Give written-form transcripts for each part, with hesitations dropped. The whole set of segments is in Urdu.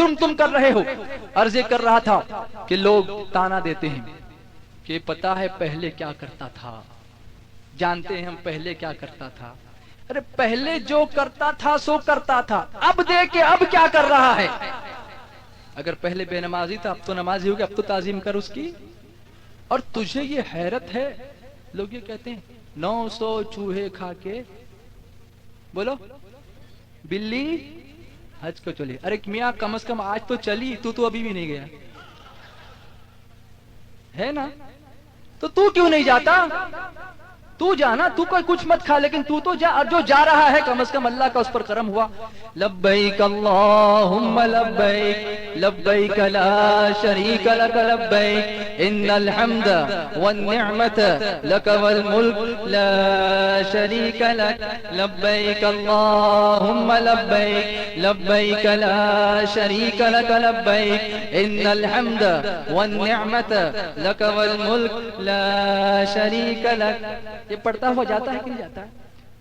جرم تم کر رہے ہو. عرض کر رہا تھا کہ لوگ تانا دیتے ہیں کہ پتا ہے پہلے کیا کرتا تھا, جانتے ہیں ہم پہلے کیا کرتا تھا. ارے پہلے جو کرتا تھا سو کرتا تھا, اب دیکھ کے اب کیا کر رہا ہے. اگر پہلے بے نمازی تھا اب تو نمازی ہو گیا, اب تو تعظیم کر اس کی. اور تجھے یہ حیرت ہے, لوگ یہ کہتے ہیں 900 چوہے کھا کے بولو بلی حج کو چلی. ارے میاں کم از کم آج تو چلی, تو ابھی بھی نہیں گیا ہے نا, تو کیوں نہیں جاتا. تو جانا, تو کوئی کچھ مت کھا, لیکن تو جا, جو جا رہا ہے کم از کم اللہ کا اس پر کرم ہوا. لبیک اللہم لبیک لبیک لا شریک لک لبیک ان الحمد والنعمت لک والملک لا شریک لک لبیک اللہم لبیک لبیک لا شریک لک لبیک ان الحمد والنعمت لک والملک لا شریک لک. یہ پڑھتا ہوا جاتا ہے کہ نہیں جاتا ہے.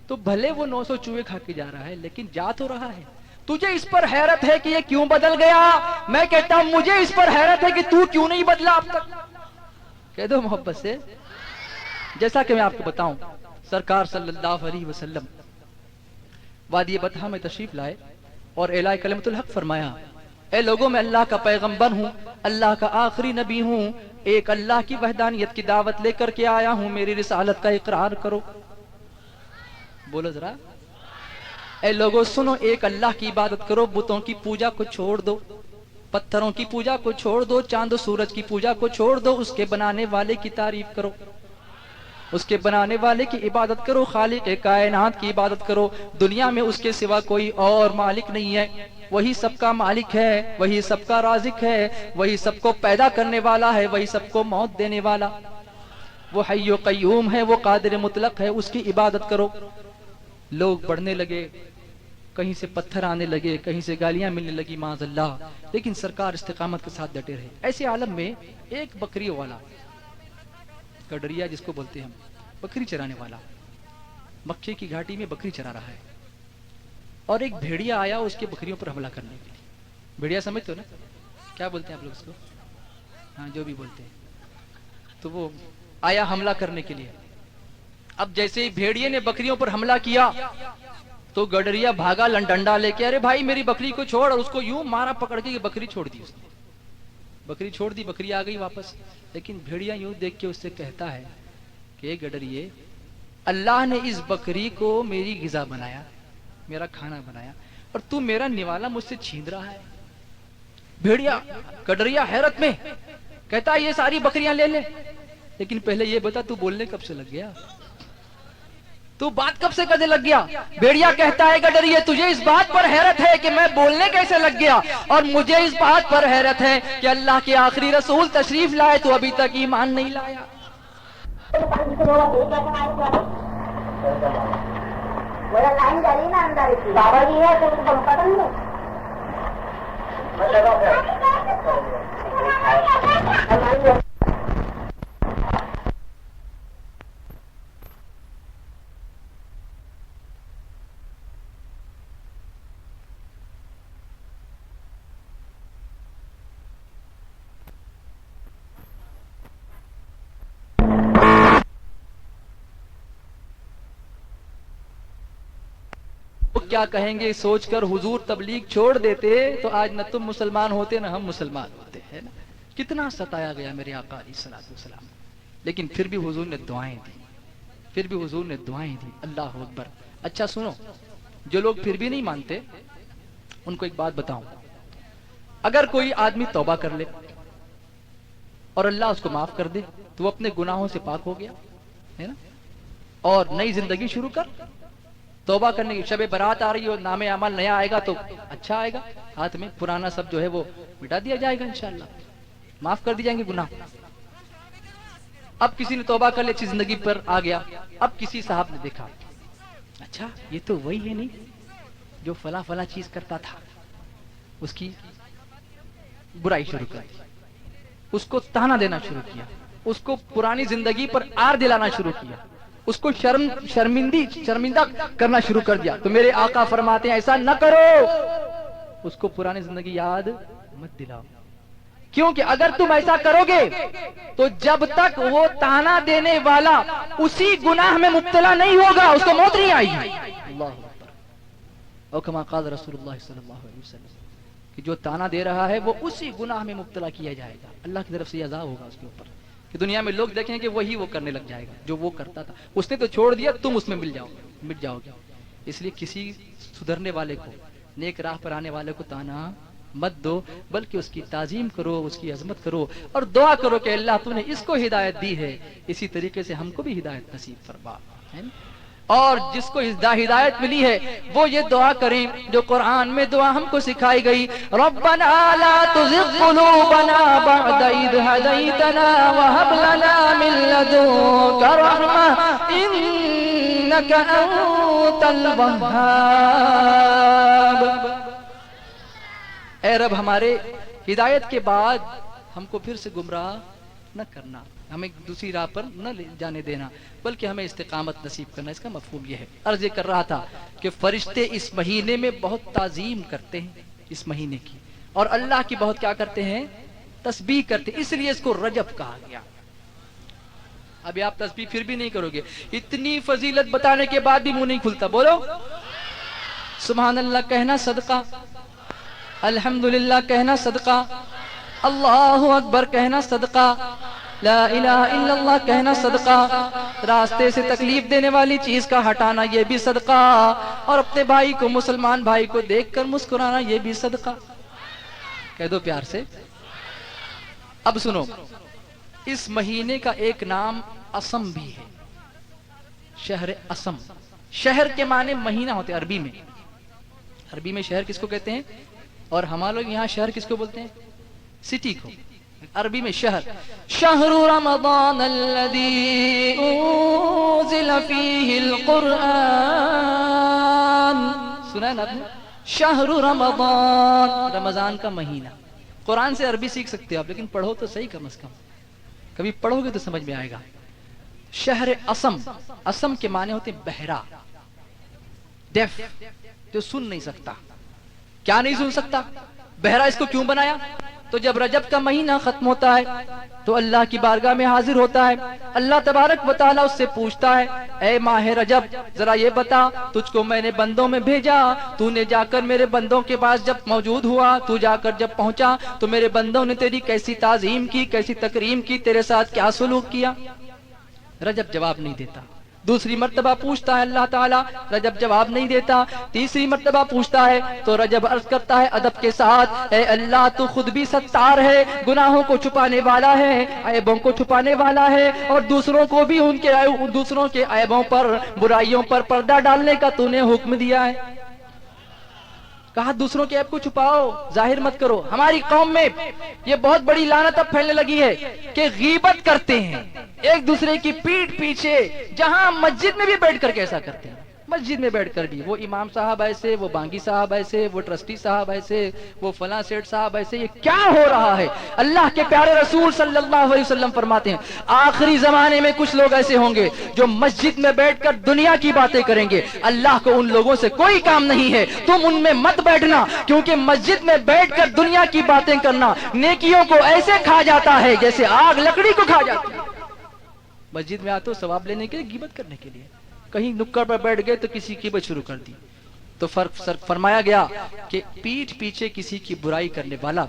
تو بھلے وہ 900 چوہے کھا کے جا رہا ہے لیکن جا تو رہا ہے. تجھے اس پر حیرت ہے کہ یہ کیوں بدل گیا. میں کہتا ہوں مجھے اس پر حیرت ہے کہ تو کیوں نہیں بدلا اب تک. کہہ دو محبت سے. جیسا کہ میں آپ کو بتاؤں, سرکار صلی اللہ علیہ وسلم وادی بطحا میں تشریف لائے اور اعلاء کلمت الحق فرمایا, اے لوگوں میں اللہ کا پیغمبر ہوں, اللہ کا آخری نبی ہوں, ایک اللہ کی وحدانیت کی دعوت لے کر کے آیا ہوں, میری رسالت کا اقرار کرو. بولو ذرا. اے لوگوں سنو, ایک اللہ کی عبادت کرو, بتوں کی پوجا کو چھوڑ دو, پتھروں کی پوجا کو چھوڑ دو, چاند و سورج کی پوجا کو چھوڑ دو, اس کے بنانے والے کی تعریف کرو, اس کے بنانے والے کی عبادت کرو, خالق کائنات کی عبادت کرو. دنیا میں اس کے سوا کوئی اور مالک نہیں ہے, وہی سب کا مالک ہے, وہی سب کا رازق ہے, وہی سب کو پیدا کرنے والا ہے, وہی سب کو موت دینے والا, وہ حی و قیوم ہے, وہ قادر مطلق ہے, اس کی عبادت کرو. لوگ بڑھنے لگے, کہیں سے پتھر آنے لگے, کہیں سے گالیاں ملنے لگی معاذ اللہ, لیکن سرکار استقامت کے ساتھ ڈٹے رہے. ایسے عالم میں ایک بکری والا, گڈریا جس کو بولتے ہیں ہم, بکری چرانے والا, مکے کی گھاٹی میں بکری چرا رہا ہے, اور ایک بھیڑیا آیا اس کے بکریوں پر حملہ کرنے کے لیے. بھیڑیا سمجھتے ہو نا, کیا بولتے ہیں آپ لوگ اس کو, ہاں جو بھی بولتے ہیں. تو وہ آیا حملہ کرنے کے لیے. اب جیسے ہی بھیڑیے نے بکریوں پر حملہ کیا تو گڈریا بھاگا ڈنڈا لے کے, ارے بھائی میری بکری کو چھوڑ, اور اس کو یوں مارا پکڑ کے, بکری چھوڑ دی اس نے. بکری چھوڑ دی, بکری آ گئی واپس. لیکن بھیڑیا یوں دیکھ کے اس سے کہتا ہے کہ گڈریے, اللہ نے اس بکری کو میری غذا بنایا, میرا کھانا بنایا, اور تو میرا نوالا مجھ سے چھین رہا ہے. بھیڑیا گڈریا حیرت میں کہتا ہے یہ ساری بکریاں لے لے, لیکن پہلے یہ بتا تو بولنے کب سے لگ گیا, تو بات کب سے کرنے لگ گیا. بھیڑیا کہتا ہے گڈریے تجھے اس بات پر حیرت ہے کہ میں بولنے کیسے لگ گیا, اور مجھے اس بات پر حیرت ہے کہ اللہ کے آخری رسول تشریف لائے تو ابھی تک ایمان نہیں لایا. لائن جاری نا اندر بابا جی ہے تو پتہ نہیں کیا کہیں گے سوچ کر حضور تبلیغ چھوڑ دیتے تو آج نہ تم مسلمان ہوتے نہ ہم مسلمان ہوتے, ہے نا. کتنا ستایا گیا میرے آقا علیہ الصلوۃ والسلام, لیکن پھر بھی حضور نے دعائیں دی, پھر بھی حضور نے دعائیں دی. اللہ اکبر. اچھا سنو, جو لوگ پھر بھی نہیں مانتے ان کو ایک بات بتاؤں, اگر کوئی آدمی توبہ کر لے اور اللہ اس کو معاف کر دے تو وہ اپنے گناہوں سے پاک ہو گیا, ہے نا, اور نئی زندگی شروع کر. توبہ کرنے کی شب برات آ رہی ہو, نام عمل نیا آئے گا تو اچھا آئے گا ہاتھ میں, پرانا سب جو ہے وہ مٹا دیا جائے گا انشاءاللہ, معاف کر دی جائیں گے گناہ. اب کسی نے توبہ کر لی, اچھی زندگی پر آ گیا. اب کسی صاحب نے دیکھا, اچھا یہ تو وہی ہے نہیں جو فلاں فلاں چیز کرتا تھا, اس کی برائی شروع کر دی, اس کو تانا دینا شروع کیا, اس کو پرانی زندگی پر آر دلانا شروع کیا, اس کو شرمندہ کرنا شروع کر دیا. تو میرے آقا فرماتے ہیں ایسا نہ کرو, اس کو پرانی زندگی یاد مت دلاؤ، کیونکہ اگر تم ایسا کرو گے تو جب تک وہ تانا دینے والا اسی گناہ میں مبتلا نہیں ہوگا اس کو موت نہیں آئے گی۔ اللہ اکبر، اور کما قال رسول اللہ صلی اللہ علیہ وسلم کہ جو تانا دے رہا ہے وہ اسی گناہ میں مبتلا کیا جائے گا، اللہ کی طرف سے عذاب ہوگا اس کے اوپر، کہ دنیا میں لوگ دیکھیں کہ وہی وہ کرنے لگ جائے گا جو وہ کرتا تھا، اس نے تو چھوڑ دیا، تم اس میں مٹ جاؤ گے۔ اس لیے کسی سدھرنے والے کو، نیک راہ پر آنے والے کو تانا مت دو، بلکہ اس کی تعظیم کرو، اس کی عظمت کرو، اور دعا کرو کہ اللہ تو نے اس کو ہدایت دی ہے، اسی طریقے سے ہم کو بھی ہدایت نصیب فرما، ہے نا؟ اور جس کو ہدایت ملی ہے وہ یہ دعا کریں جو قرآن میں دعا ہم کو سکھائی گئی، ربنا لا تزغ قلوبنا بعد اذ هديتنا وهب لنا من لدنك رحمة انك انت الوهاب۔ اے رب ہمارے ہدایت کے بعد ہم کو پھر سے گمراہ نہ کرنا، ہمیں دوسری راہ پر نہ جانے دینا، بلکہ ہمیں استقامت نصیب کرنا۔ اس کا مفہوم یہ ہے، عرض یہ کر رہا تھا کہ فرشتے اس مہینے میں بہت تعظیم کرتے ہیں اس مہینے کی، اور اللہ کی بہت کیا کرتے ہیں، تسبیح کرتے ہیں، اس لیے اس کو رجب کہا گیا۔ ابھی آپ تسبیح پھر بھی نہیں کرو گے، اتنی فضیلت بتانے کے بعد بھی منہ نہیں کھلتا، بولو سبحان اللہ کہنا صدقہ، الحمدللہ کہنا صدقہ، اللہ اکبر کہنا صدقہ، لا الہ الا اللہ کہنا صدقہ، راستے سے تکلیف دینے والی چیز کا ہٹانا یہ بھی صدقہ، اور اپنے بھائی کو، مسلمان بھائی کو دیکھ کر مسکرانا یہ بھی صدقہ۔ کہہ دو پیار سے۔ اب سنو، اس مہینے کا ایک نام اسم بھی ہے، شہر اسم۔ شہر کے معنی مہینہ ہوتے ہیں عربی میں، عربی میں شہر کس کو کہتے ہیں، اور ہمارے لوگ یہاں شہر کس کو بولتے ہیں، سٹی کو، عربی میں شہر۔ شہر رمضان الذی انزل فیہ القرآن، سنا ہے نا آپ نے، شہر رمضان، رمضان کا مہینہ۔ قرآن سے عربی سیکھ سکتے ہو آپ، لیکن پڑھو تو صحیح کم از کم، کبھی پڑھو گے تو سمجھ میں آئے گا۔ شہر اسم، اسم کے معنی ہوتے ہیں بہرا، ڈیف، جو سن نہیں سکتا۔ کیا نہیں سن سکتا، بہرا اس کو کیوں بنایا؟ تو جب رجب کا مہینہ ختم ہوتا ہے تو اللہ کی بارگاہ میں حاضر ہوتا ہے، اللہ تبارک و تعالیٰ اس سے پوچھتا ہے، اے ماہ رجب ذرا یہ بتا، تجھ کو میں نے بندوں میں بھیجا، تو نے جا کر میرے بندوں کے پاس جب موجود ہوا، تو جا کر جب پہنچا تو میرے بندوں نے تیری کیسی تعظیم کی، کیسی تکریم کی، تیرے ساتھ کیا سلوک کیا؟ رجب جواب نہیں دیتا۔ دوسری مرتبہ پوچھتا ہے اللہ تعالیٰ، رجب جواب نہیں دیتا۔ تیسری مرتبہ پوچھتا ہے تو رجب عرض کرتا ہے ادب کے ساتھ، اے اللہ تو خود بھی ستار ہے، گناہوں کو چھپانے والا ہے، عیبوں کو چھپانے والا ہے، اور دوسروں کو بھی دوسروں کے عیبوں پر، برائیوں پر پردہ ڈالنے کا تو نے حکم دیا ہے۔ کہا دوسروں کے عیب کو چھپاؤ، ظاہر مت کرو۔ ہماری قوم میں یہ بہت بڑی لعنت اب پھیلنے لگی ہے کہ غیبت کرتے ہیں ایک دوسرے کی پیٹھ پیچھے، جہاں مسجد میں بھی بیٹھ کر کیسا کرتے ہیں، مسجد میں بیٹھ کر بھی، وہ امام صاحب ایسے، وہ بانگی صاحب ایسے، وہ ٹرسٹی صاحب ایسے، وہ فلاں سیٹ صاحب ایسے۔ یہ کیا ہو رہا ہے؟ اللہ کے پیارے رسول صلی اللہ علیہ وسلم فرماتے ہیں آخری زمانے میں کچھ لوگ ایسے ہوں گے جو مسجد میں بیٹھ کر دنیا کی باتیں کریں گے، اللہ کو ان لوگوں سے کوئی کام نہیں ہے، تم ان میں مت بیٹھنا، کیونکہ مسجد میں بیٹھ کر دنیا کی باتیں کرنا نیکیوں کو ایسے کھا جاتا ہے جیسے آگ لکڑی کو کھا جاتی ہے۔ مسجد میں آتے ہو ثواب لینے کے لیے، غیبت کرنے کے لیے، کہیں نکڑ پر بیٹھ گئے تو کسی کی غیبت شروع کر دی۔ تو فرمایا گیا کہ پیٹھ پیچھے کسی کی برائی کرنے والا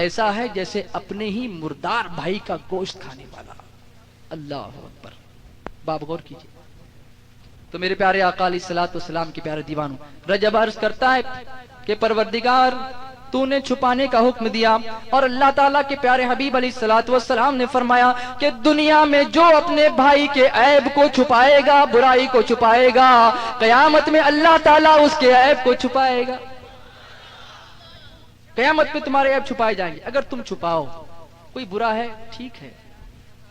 ایسا ہے جیسے اپنے ہی مردار بھائی کا گوشت کھانے والا۔ اللہ اکبر، باپ غور کیجیے۔ تو میرے پیارے آقا علیہ الصلوۃ والسلام کے پیارے دیوانوں، رجب عرض کرتا ہے کہ پروردگار تو نے چھپانے کا حکم دیا، اور اللہ تعالیٰ کے پیارے حبیب علیہ الصلوۃ والسلام نے فرمایا کہ دنیا میں جو اپنے بھائی کے عیب کو چھپائے گا، برائی کو چھپائے گا، قیامت میں اللہ تعالیٰ اس کے عیب کو چھپائے گا۔ قیامت میں تمہارے عیب چھپائے جائیں گے اگر تم چھپاؤ۔ کوئی برا ہے ٹھیک ہے،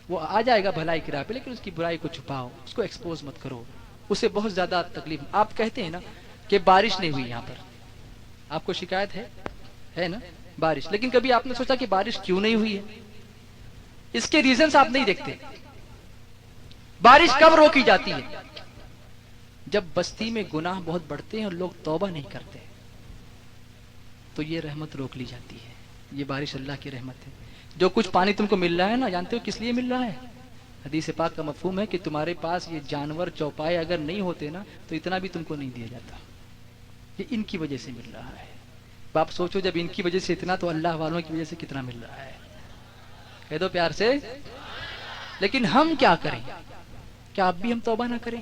وہ آ جائے گا بھلائی کی راہ پہ، لیکن اس کی برائی کو چھپاؤ، اس کو ایکسپوز مت کرو، اسے بہت زیادہ تکلیف۔ آپ کہتے ہیں نا کہ بارش نہیں ہوئی یہاں پر، آپ کو شکایت ہے نا بارش، لیکن کبھی آپ نے سوچا کہ بارش کیوں نہیں ہوئی ہے؟ اس کے ریزنز آپ نہیں دیکھتے۔ بارش کب روکی جاتی ہے؟ جب بستی میں گناہ بہت بڑھتے ہیں اور لوگ توبہ نہیں کرتے، تو یہ رحمت روک لی جاتی ہے. یہ بارش اللہ کی رحمت ہے. جو کچھ پانی تم کو مل رہا ہے نا، جانتے ہو کس لیے مل رہا ہے؟ حدیث پاک کا مفہوم ہے کہ تمہارے پاس یہ جانور چوپائے اگر نہیں ہوتے نا تو اتنا بھی تم کو نہیں دیا جاتا. یہ ان کی وجہ سے مل رہا ہے. آپ سوچو جب ان کی وجہ سے اتنا تو اللہ والوں کی وجہ سے کتنا مل رہا ہے. کہہ دو پیار سے. لیکن ہم کیا کریں؟ کیا اب بھی ہم توبہ نہ کریں؟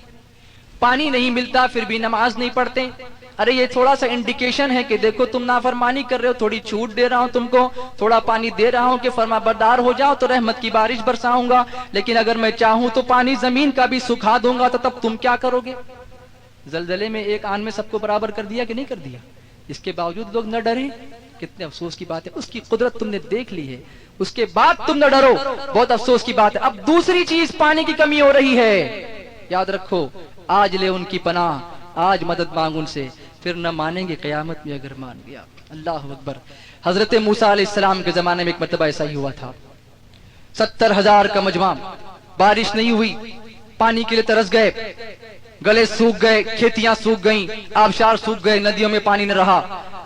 پانی نہیں ملتا پھر بھی نماز نہیں پڑھتے. ارے یہ تھوڑا سا انڈیکیشن ہے کہ دیکھو تم نافرمانی کر رہے ہو، تھوڑی چھوٹ دے رہا ہوں تم کو، تھوڑا پانی دے رہا ہوں کہ فرما بردار ہو جاؤ تو رحمت کی بارش برساؤں گا. لیکن اگر میں چاہوں تو پانی زمین کا بھی سکھا دوں گا، تو تب تم کیا کرو گے؟ زلزلے میں ایک آن میں سب کو برابر کر دیا کہ نہیں کر دیا؟ اس کے باوجود لوگ نہ ڈریں. کتنے افسوس کی بات ہے. اس کی قدرت تم نے دیکھ لی ہے، اس کے بعد تم نہ ڈرو. بہت افسوس کی بات ہے. اب دوسری چیز پانی کی کمی ہو رہی ہے. یاد رکھو، آج لے ان کی پناہ، آج مدد مانگ ان سے، پھر نہ مانیں گے قیامت میں اگر مان گیا. اللہ اکبر. حضرت موسیٰ علیہ السلام کے زمانے میں ایک مرتبہ ایسا ہی ہوا تھا. 70,000 کا مجمع، بارش نہیں ہوئی، پانی کے لیے ترس گئے، گلے سوکھ گئے، کھیتیاں سوکھ گئیں، آبشار سوکھ گئے، ندیوں میں پانی نہ رہا.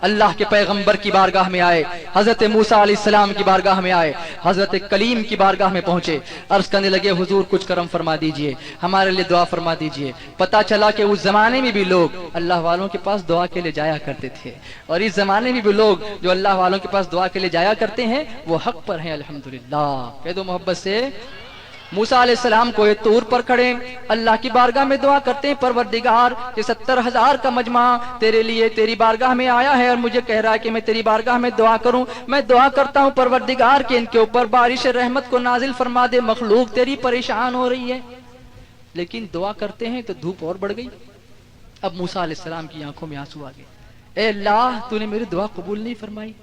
اللہ کے پیغمبر کی بارگاہ میں آئے، حضرت موسیٰ علیہ السلام کی بارگاہ میں آئے، حضرت کلیم کی بارگاہ میں پہنچے، عرض کرنے لگے حضور کچھ کرم فرما دیجئے، ہمارے لیے دعا فرما دیجئے. پتا چلا کہ اس زمانے میں بھی لوگ اللہ والوں کے پاس دعا کے لیے جایا کرتے تھے، اور اس زمانے میں بھی لوگ جو اللہ والوں کے پاس دعا کے لیے جایا کرتے ہیں وہ حق پر ہیں. الحمدللہ. کہہ دو محبت سے. موسیٰ علیہ السلام کو یہ طور پر کھڑے اللہ کی بارگاہ میں دعا کرتے ہیں، پروردگار یہ 70,000 کا مجمع تیرے لیے تیری بارگاہ میں آیا ہے اور مجھے کہہ رہا ہے کہ میں تیری بارگاہ میں دعا کروں. میں دعا کرتا ہوں پروردگار کہ ان کے اوپر بارش رحمت کو نازل فرما دے. مخلوق تیری پریشان ہو رہی ہے. لیکن دعا کرتے ہیں تو دھوپ اور بڑھ گئی. اب موسیٰ علیہ السلام کی آنکھوں میں آنسو آ گئے. اے اللہ، تو نے میری دعا قبول نہیں فرمائی،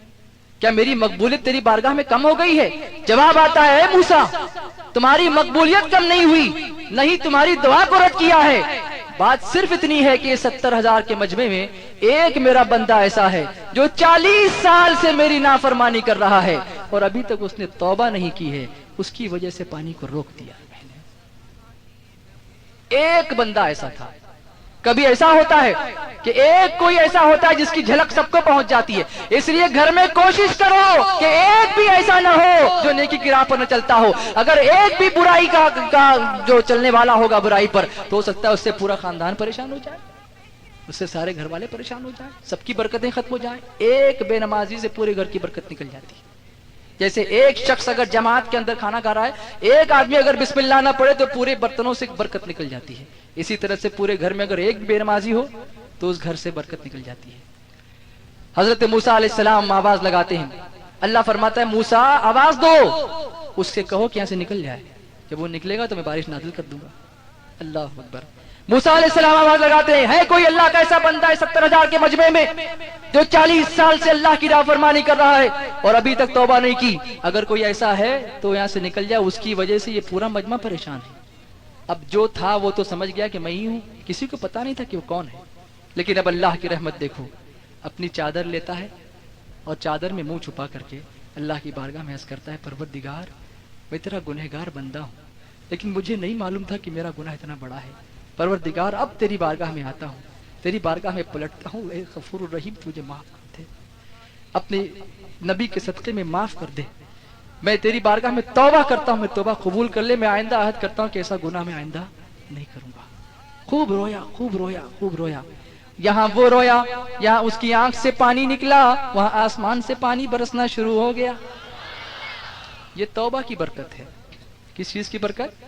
کیا میری مقبولیت تیری بارگاہ میں کم ہو گئی ہے؟ جواب آتا ہے، اے موسیٰ، تمہاری مقبولیت کم نہیں ہوئی، نہیں تمہاری دعا کو رد کیا ہے. بات صرف اتنی ہے کہ 70,000 کے مجمع میں ایک میرا بندہ ایسا ہے جو 40 سال سے میری نافرمانی کر رہا ہے اور ابھی تک اس نے توبہ نہیں کی ہے. اس کی وجہ سے پانی کو روک دیا میں نے. ایک بندہ ایسا تھا. کبھی ایسا ہوتا ہے کہ ایک کوئی ایسا ہوتا ہے جس کی جھلک سب کو پہنچ جاتی ہے. اس لیے گھر میں کوشش کرو کہ ایک بھی ایسا نہ ہو جو نیکی کی راہ پر نہ چلتا ہو. اگر ایک بھی برائی کا جو چلنے والا ہوگا برائی پر، تو ہو سکتا ہے اس سے پورا خاندان پریشان ہو جائے، اس سے سارے گھر والے پریشان ہو جائیں، سب کی برکتیں ختم ہو جائیں. ایک بے نمازی سے پورے گھر کی برکت نکل جاتی ہے. جیسے ایک شخص اگر جماعت کے اندر کھانا کھا رہا ہے، ایک آدمی اگر بسم اللہ نہ پڑھے تو پورے برتنوں سے برکت نکل جاتی ہے. اسی طرح سے پورے گھر میں اگر ایک بے نمازی ہو تو اس گھر سے برکت نکل جاتی ہے. حضرت موسیٰ علیہ السلام آواز لگاتے ہیں. اللہ فرماتا ہے موسیٰ آواز دو، اس سے کہو کہ یہاں سے نکل جائے. جب وہ نکلے گا تو میں بارش نازل کر دوں گا. اللہ اکبر. موسیٰ علیہ السلام آواز لگاتے ہیں، ہے کوئی اللہ کا ایسا بندہ ہے 70,000 کے مجمع میں جو 40 سال سے اللہ کی نافرمانی کر رہا ہے اور ابھی تک توبہ نہیں کی؟ اگر کوئی ایسا ہے تو یہاں سے نکل جائے. اس کی وجہ سے یہ پورا مجمع پریشان ہے. اب جو تھا وہ تو سمجھ گیا کہ میں ہی ہوں، کسی کو پتا نہیں تھا کہ وہ کون ہے. لیکن اب اللہ کی رحمت دیکھو، اپنی چادر لیتا ہے اور چادر میں منہ چھپا کر کے اللہ کی بارگاہ میں عرض کرتا ہے، پروردگار میں تیرا گنہگار بندہ ہوں، لیکن مجھے نہیں معلوم تھا کہ میرا گناہ اتنا بڑا ہے. پروردگار اب تیری بارگاہ میں آتا ہوں، تیری بارگاہ میں پلٹتا ہوں. اے غفور الرحیم، تجھے معاف کر دے، اپنے نبی کے صدقے میں معاف کر دے. میں تیری بارگاہ میں توبہ کرتا ہوں، میں توبہ قبول کر لے. میں آئندہ عہد کرتا ہوں کہ ایسا گناہ میں آئندہ نہیں کروں گا. خوب رویا، خوب رویا، خوب رویا. یہاں وہ رویا، یہاں اس کی آنکھ سے پانی نکلا، وہاں آسمان سے پانی برسنا شروع ہو گیا. یہ توبہ کی برکت ہے. کس چیز کی برکت؟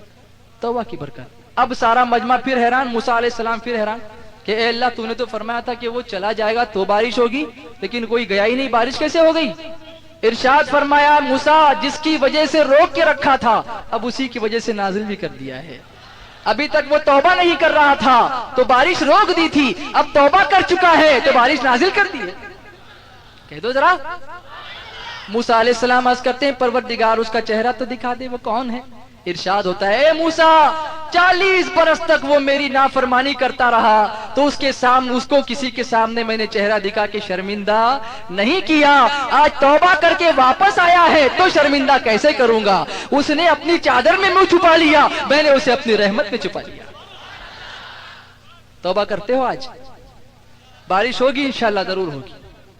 توبہ کی برکت. اب سارا مجمع پھر حیران، موسیٰ علیہ السلام پھر حیران کہ اے اللہ، تو نے تو فرمایا تھا کہ وہ چلا جائے گا تو بارش ہوگی، لیکن کوئی گیا ہی نہیں، بارش کیسے ہو گئی؟ ارشاد فرمایا، موسیٰ جس کی وجہ سے روک کے رکھا تھا اب اسی کی وجہ سے نازل بھی کر دیا ہے. ابھی تک وہ توبہ نہیں کر رہا تھا تو بارش روک دی تھی، اب توبہ کر چکا ہے تو بارش نازل کر دی ہے. کہہ دو ذرا. موسیٰ علیہ السلام عرض کرتے ہیں، پروردگار اس کا چہرہ تو دکھا دے، وہ کون ہے؟ ارشاد ہوتا ہے، اے موسیٰ 40 برس تک وہ میری نافرمانی کرتا رہا تو اس کو کسی کے سامنے میں نے چہرہ دکھا کے شرمندہ نہیں کیا. آج توبہ کر کے واپس آیا ہے تو شرمندہ کیسے کروں گا؟ اس نے اپنی چادر میں منہ چھپا لیا، میں نے اسے اپنی رحمت میں چھپا لیا. توبہ کرتے ہو؟ آج بارش ہوگی انشاءاللہ، ضرور ہوگی.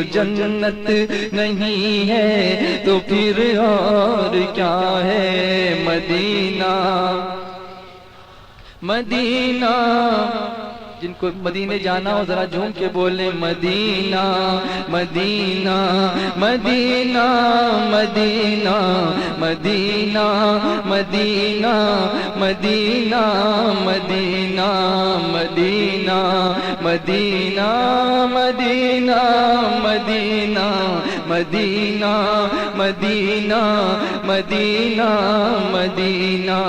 وہ جنت نہیں ہے تو پھر اور کیا ہے مدینہ مدینہ جن کو مدینے جانا ہو ذرا جھوم کے بولیں مدینہ مدینہ مدینہ مدینہ مدینہ مدینہ مدینہ مدینہ مدینہ مدینہ مدینہ مدینہ مدینہ مدینہ مدینہ مدینہ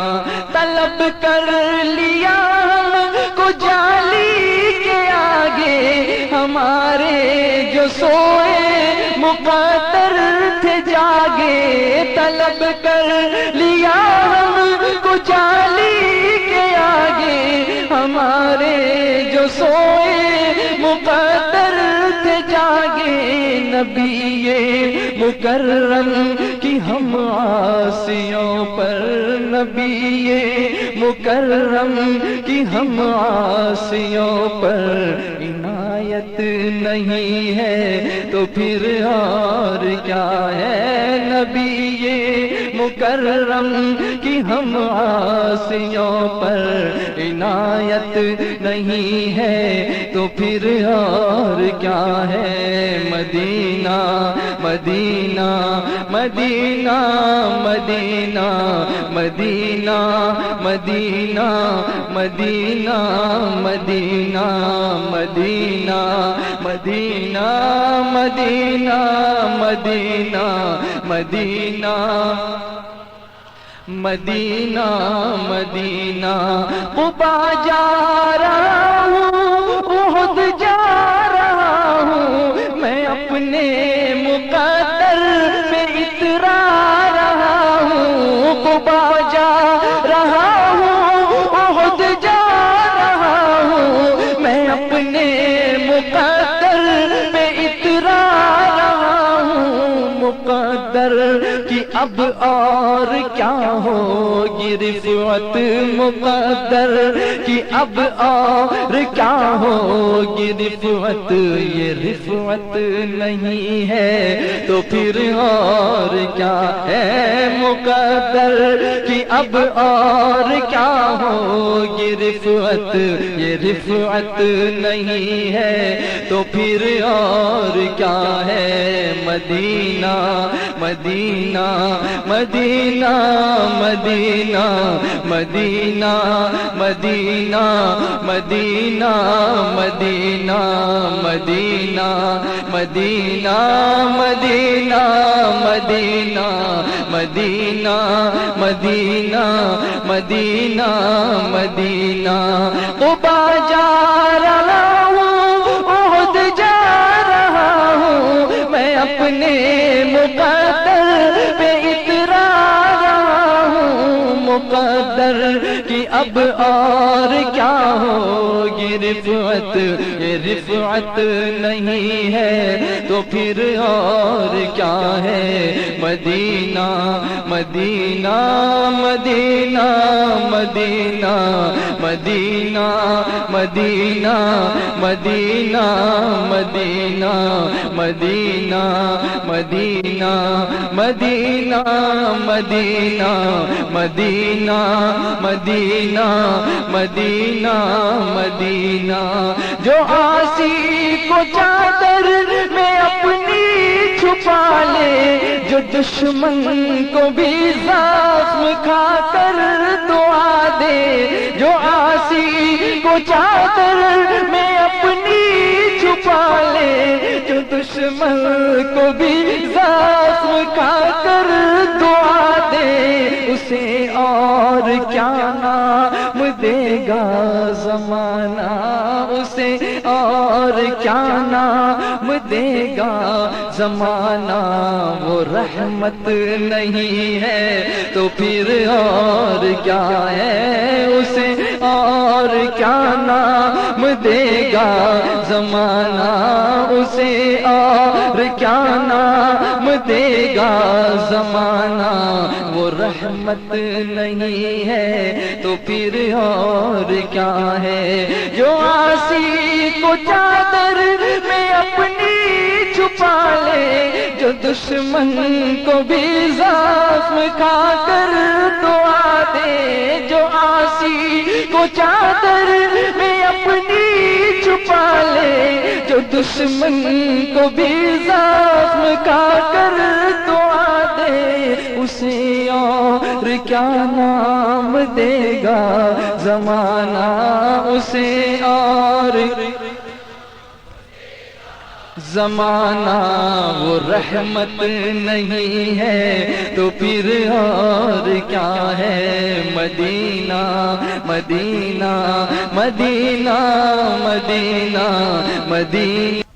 طلب کر لیا کو جالی کے آگے ہمارے جو سوئے مقدر تھے جاگے طلب کر لیا ہم کو جالی کے آگے ہمارے جو سوئے مقدر تھے جاگے نبی مکرم کی ہم عاصیوں پر نبی مکرم کی ہم عاصیوں پر عنایت نہیں ہے تو پھر اور کیا ہے نبی مکرم کی ہم عاصیوں پر عنایت نہیں ہے تو پھر اور کیا ہے مدینہ مدینہ مدینہ مدینہ مدینہ مدینہ مدینہ مدینہ مدینہ مدینہ مدینہ مدینہ مدینہ مدینہ مدینہ قبا جا رہا ہوں احد جا رہا ہوں میں اپنے مقدر پہ اترا رہا ہوں قبا جا رہا ہوں احد جا رہا ہوں میں اپنے مقدر پہ اترا رہا ہوں مقدر کی اب اور کیا ہوگی رفعت مقدر کی اب اور کیا ہوگی رفعت یہ رفعت نہیں ہے تو پھر اور کیا ہے مقدر کی اب اور کیا ہوگی رفعت یہ رفعت نہیں ہے تو پھر اور کیا ہے مدینہ مدینہ مدینہ مدینہ مدینہ مدینہ مدینہ مدینہ مدینہ مدینہ مدینہ مدینہ مدینہ مدینہ مدینہ مدینہ قبا جا رہا ہوں احد جا رہا ہوں میں اپنے مقدر پہ اترا رہا ہوں مقدر کی اب اور کیا ہوگی رفعت یہ رفعت نہیں ہے تو پھر اور کیا ہے مدینہ مدینہ مدینہ مدینہ مدینہ مدینہ مدینہ مدینہ مدینہ مدینہ مدینہ مدینہ مدینہ مدینہ مدینہ مدینہ جو عاصی کو چادر میں اپنی چھپا لے جو دشمن کو بھی زخم کھا کر دعا دے جو عاصی کو چادر میں اپنی چھپا لے جو دشمن کو بھی زخم کھا کر دعا دے اسے اور کیا نام دے گا زمانہ اسے اور کیا نام دے گا زمانہ وہ رحمت نہیں ہے تو پھر اور کیا ہے اسے اور کیا نام دے گا زمانہ اسے اور کیا نام دے گا زمانہ وہ رحمت نہیں ہے تو پھر اور کیا ہے جو عاصی کو چادر میں اپنی چھپا دشمن کو بھی زخم کھا کر دعا دے، جو عاصی کو چادر میں اپنی چھپا لے، جو دشمن کو بھی زخم کھا کر دعا دے، اسے اور کیا نام دے گا زمانہ، اسے اور زمانہ وہ رحمت نہیں ہے تو پھر اور کیا ہے؟ مدینہ مدینہ مدینہ مدینہ مدینہ